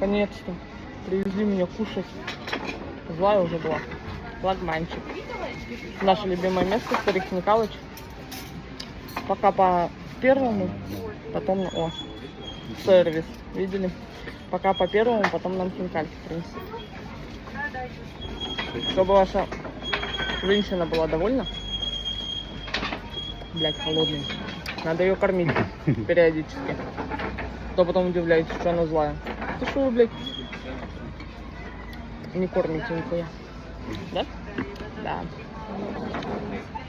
Наконец-то привезли меня кушать. Злая уже была. Флагманчик. Наше любимое место, Старик Николаич. Пока по первому, потом... О, сервис, видели? Пока по первому, потом нам хинкальки принесут. Чтобы ваша женщина была довольна. Блять, холодный. Надо ее кормить периодически. То потом удивляетесь, что она злая. Ты что вы, блядь, не кормите нихуя? Да? Да.